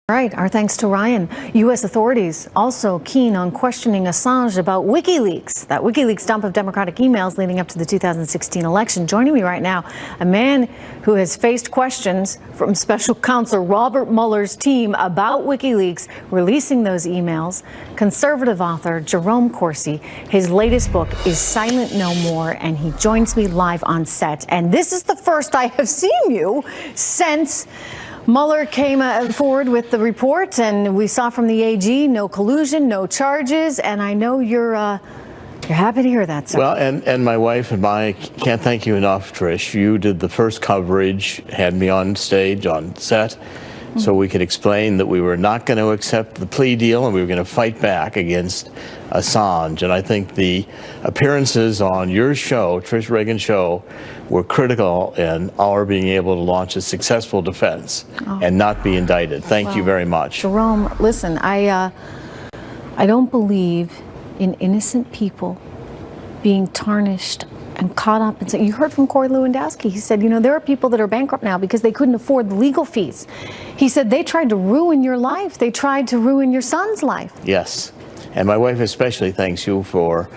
All right, our thanks to Ryan. U.S. authorities also keen on questioning Assange about WikiLeaks, that WikiLeaks dump of Democratic emails leading up to the 2016 election. Joining me right now, a man who has faced questions from special counsel Robert Mueller's team about WikiLeaks releasing those emails, conservative author Jerome Corsi. His latest book is Silent No More, and he joins me live on set. And this is the first I have seen you since Mueller came forward with the report, and we saw from the AG no collusion, no charges, and I know you're happy to hear that, sir. Well, and my wife and I can't thank you enough, Trish. You did the first coverage, had me on stage, on set, so we could explain that we were not going to accept the plea deal and we were going to fight back against Assange. And I think the appearances on your show, Trish Regan show, were critical in our being able to launch a successful defense and not be indicted. Thank you very much. Jerome, listen, I don't believe in innocent people being tarnished and caught up. And so you heard from Corey Lewandowski. He said, you know, there are people that are bankrupt now because they couldn't afford the legal fees. He said they tried to ruin your life. They tried to ruin your son's life. Yes. And my wife especially thanks you for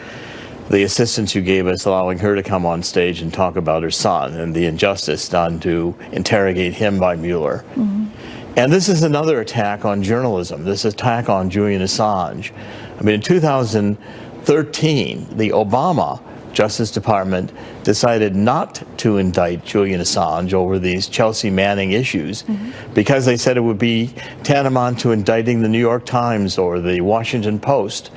the assistance you gave us, allowing her to come on stage and talk about her son and the injustice done to interrogate him by Mueller. And this is another attack on journalism, this attack on Julian Assange. I mean, in 2013, the Obama Justice Department decided not to indict Julian Assange over these Chelsea Manning issues because they said it would be tantamount to indicting the New York Times or the Washington Post.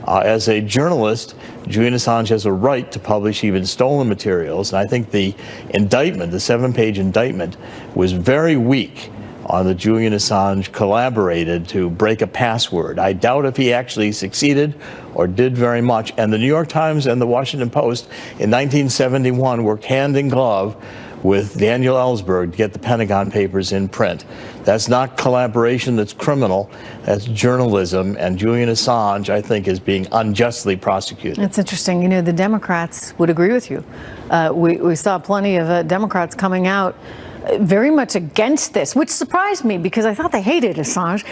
As a journalist, Julian Assange has a right to publish even stolen materials, and I think the indictment, the 7-page indictment, was very weak on the Julian Assange collaborated to break a password. I doubt if he actually succeeded or did very much. And the New York Times and the Washington Post in 1971 worked hand in glove with Daniel Ellsberg to get the Pentagon Papers in print. That's not collaboration, that's criminal, that's journalism, and Julian Assange, I think, is being unjustly prosecuted. That's interesting. You know, the Democrats would agree with you. We saw plenty of Democrats coming out very much against this, which surprised me because I thought they hated Assange.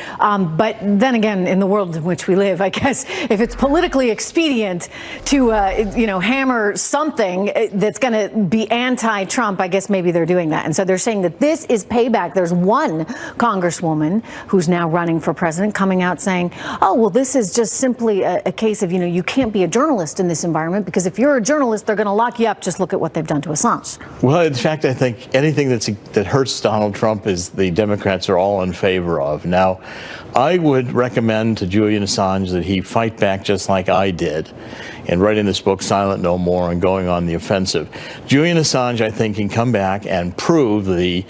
But then again, in the world in which we live, I guess if it's politically expedient to, hammer something that's going to be anti-Trump, I guess maybe they're doing that. And so they're saying that this is payback. There's one congresswoman who's now running for president coming out saying, oh, well, this is just simply a case of, you can't be a journalist in this environment because if you're a journalist, they're going to lock you up. Just look at what they've done to Assange. Well, in fact, I think anything that hurts Donald Trump is the Democrats are all in favor of. Now, I would recommend to Julian Assange that he fight back just like I did in writing this book, Silent No More, and going on the offensive. Julian Assange, I think, can come back and prove the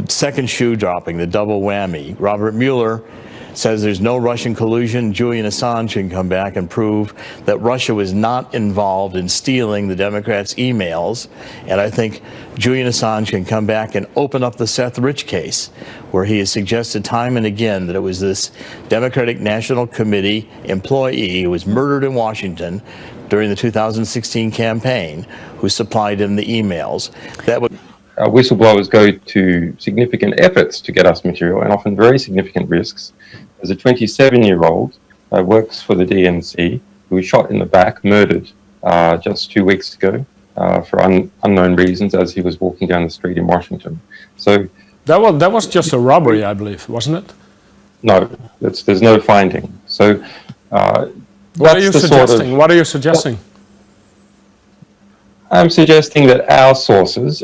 second shoe dropping, the double whammy. Robert Mueller says there's no Russian collusion. Julian Assange can come back and prove that Russia was not involved in stealing the Democrats' emails. And I think Julian Assange can come back and open up the Seth Rich case, where he has suggested time and again that it was this Democratic National Committee employee who was murdered in Washington during the 2016 campaign who supplied him the emails. That would whistleblowers go to significant efforts to get us material and often very significant risks. There's a 27-year-old works for the DNC who was shot in the back, murdered just 2 weeks ago for unknown reasons as he was walking down the street in Washington. So that was just a robbery, I believe, wasn't it? No, there's no finding. So what are you suggesting? What are you suggesting? I'm suggesting that our sources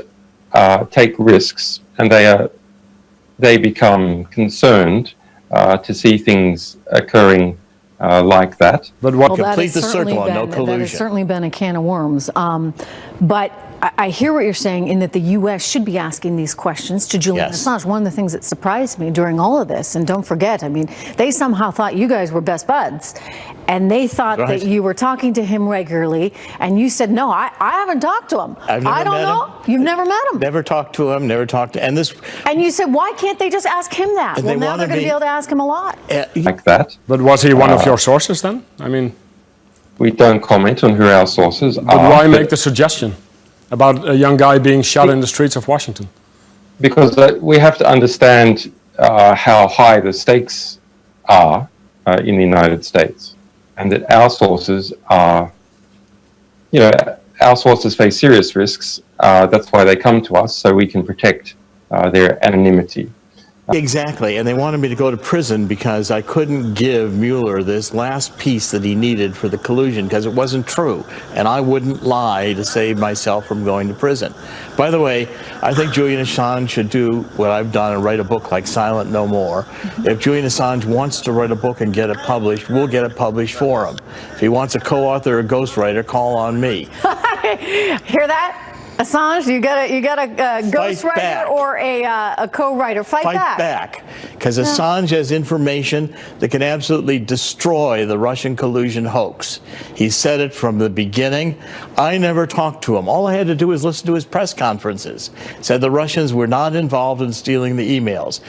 take risks, and they become concerned to see things occurring like that. But what complete the circle on no collusion? That has certainly been a can of worms. But I hear what you're saying in that the U.S. should be asking these questions to Julian Assange. One of the things that surprised me during all of this, and don't forget, I mean, they somehow thought you guys were best buds, and they thought that you were talking to him regularly, and you said, no, I haven't talked to him. I don't know. You've never met him. Never talked to him, never talked to, and you said, why can't they just ask him that? Well, now they're going to be able to ask him a lot. Like that. But was he one of your sources then? I mean, we don't comment on who our sources are. But why make the suggestion about a young guy being shot in the streets of Washington? Because we have to understand how high the stakes are in the United States, and that our sources are, our sources face serious risks. That's why they come to us, so we can protect their anonymity. Exactly, and they wanted me to go to prison because I couldn't give Mueller this last piece that he needed for the collusion because it wasn't true, and I wouldn't lie to save myself from going to prison. By the way, I think Julian Assange should do what I've done and write a book like Silent No More. If Julian Assange wants to write a book and get it published, we'll get it published for him. If he wants a co-author or ghostwriter, call on me. Hear that? Assange, you got a ghostwriter or a co-writer. Fight back. Because Assange has information that can absolutely destroy the Russian collusion hoax. He said it from the beginning. I never talked to him. All I had to do was listen to his press conferences. Said the Russians were not involved in stealing the emails.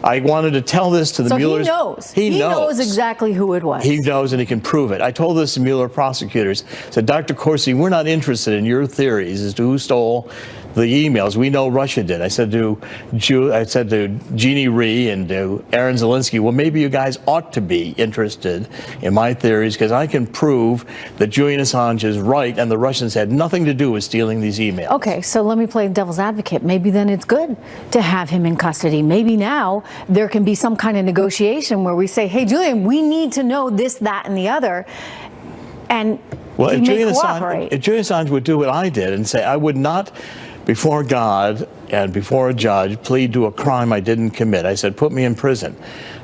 I wanted to tell this to the Muellers. He knows. He knows exactly who it was. He knows, and he can prove it. I told this to Mueller prosecutors. Said, Dr. Corsi, we're not interested in your theories as to who stole the emails. We know Russia did. I said to Jeannie Rhee and to Aaron Zelinsky, well, maybe you guys ought to be interested in my theories because I can prove that Julian Assange is right and the Russians had nothing to do with stealing these emails. Okay, so let me play devil's advocate. Maybe then it's good to have him in custody. Maybe now there can be some kind of negotiation where we say, hey, Julian, we need to know this, that, and the other. And well, if Julian Assange would do what I did and say, I would not, before God and before a judge, plead to a crime I didn't commit. I said, put me in prison.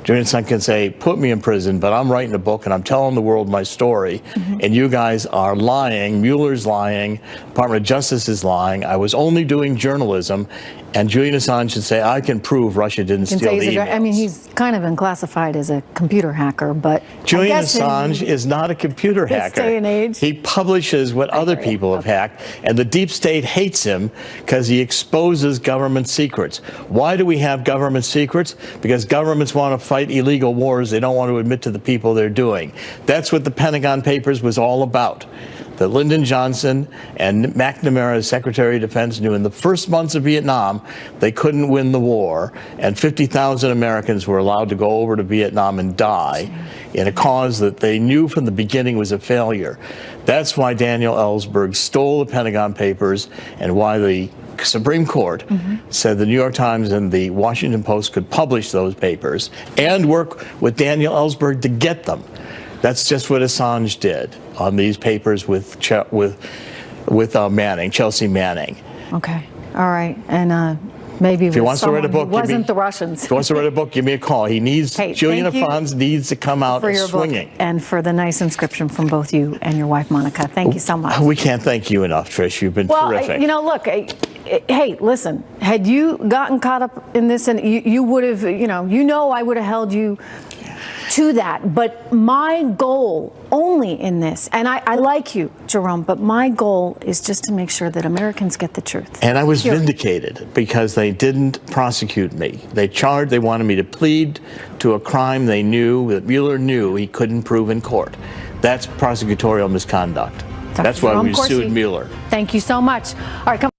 Julian Assange can say, put me in prison, but I'm writing a book and I'm telling the world my story, and you guys are lying. Mueller's lying. Department of Justice is lying. I was only doing journalism, and Julian Assange should say, I can prove Russia didn't steal the emails. I mean, he's kind of been classified as a computer hacker, but Julian Assange is not a computer hacker. This day and age. He publishes what other people have hacked, and the deep state hates him because he exposes government secrets. Why do we have government secrets? Because governments want to fight illegal wars they don't want to admit to the people they're doing. That's what the Pentagon Papers was all about. That Lyndon Johnson and McNamara, as Secretary of Defense, knew in the first months of Vietnam they couldn't win the war, and 50,000 Americans were allowed to go over to Vietnam and die in a cause that they knew from the beginning was a failure. That's why Daniel Ellsberg stole the Pentagon Papers and why the Supreme Court said the New York Times and the Washington Post could publish those papers and work with Daniel Ellsberg to get them. That's just what Assange did on these papers with Manning, Chelsea Manning. Okay, all right, and maybe if he wants to write a book, wasn't the Russians. If he wants to write a book, give me a call. He needs Julian Assange needs to come out for your swinging. Book and for the nice inscription from both you and your wife, Monica. Thank you so much. We can't thank you enough, Trish. You've been terrific. You know, look. Hey, listen. Had you gotten caught up in this, and you would have, I would have held you to that. But my goal only in this, and I like you, Jerome, but my goal is just to make sure that Americans get the truth. And I was vindicated because they didn't prosecute me. They wanted me to plead to a crime they knew, that Mueller knew he couldn't prove in court. That's prosecutorial misconduct. That's why we sued Mueller. Thank you so much. All right, come